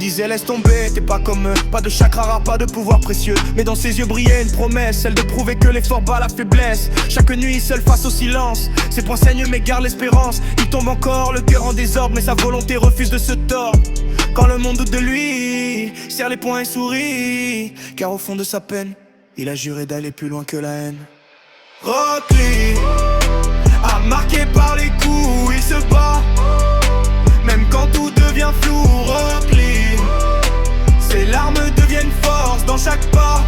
disait laisse tomber, t'es pas comme eux. Pas de chakra rare, pas de pouvoir précieux, mais dans ses yeux brillait une promesse, celle de prouver que l'effort bat la faiblesse. Chaque nuit seul face au silence, ses poings saignent mais garde l'espérance. Il tombe encore, le cœur en désordre, mais sa volonté refuse de se tordre. Quand le monde doute de lui, serre les poings et sourit, car au fond de sa peine, il a juré d'aller plus loin que la haine. Rock Lee, marqué par les coups, il se bat, même quand tout devient flou. Rock Lee, ses larmes deviennent force dans chaque pas.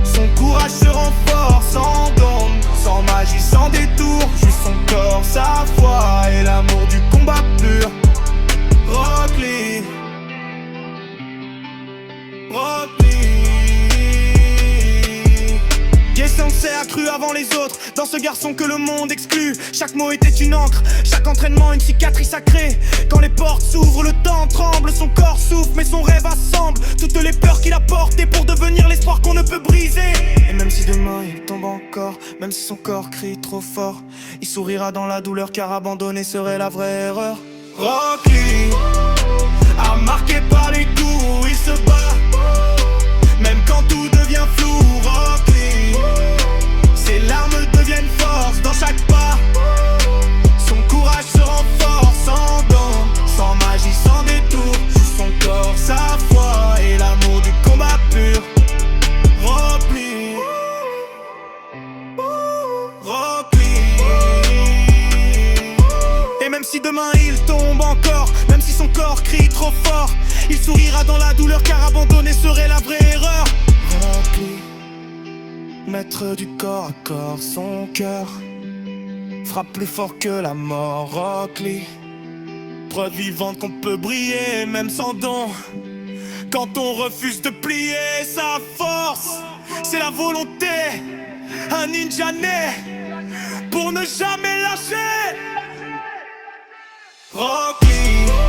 Son courage se renforce sans don, sans magie, sans détour. Juste son corps, sa foi et l'amour du combat pur. Rock Lee, Rock Lee. S'est accru avant les autres, dans ce garçon que le monde exclut. Chaque mot était une encre, chaque entraînement une cicatrice sacrée. Quand les portes s'ouvrent, le temps tremble, son corps souffle, mais son rêve assemble toutes les peurs qu'il a portées pour devenir l'espoir qu'on ne peut briser. Et même si demain il tombe encore, même si son corps crie trop fort, il sourira dans la douleur, car abandonner serait la vraie erreur. Rock Lee, marqué par les coups, il se bat, même quand tout devient flou. Rock Lee, ses larmes deviennent force dans chaque pas. Son courage se renforce sans don, sans magie, sans détour. Juste son corps, sa foi et l'amour du combat pur. Rock Lee, Rock Lee. Et même si demain il tombe encore, même si son corps crie trop fort, il sourira dans la douleur, car abandonner serait la vraie erreur. Rock Lee, maître du corps à corps, son cœur frappe plus fort que la mort. Rock Lee, preuve vivante qu'on peut briller même sans don. Quand on refuse de plier, sa force, c'est la volonté. Un ninja né pour ne jamais lâcher. Rock Lee.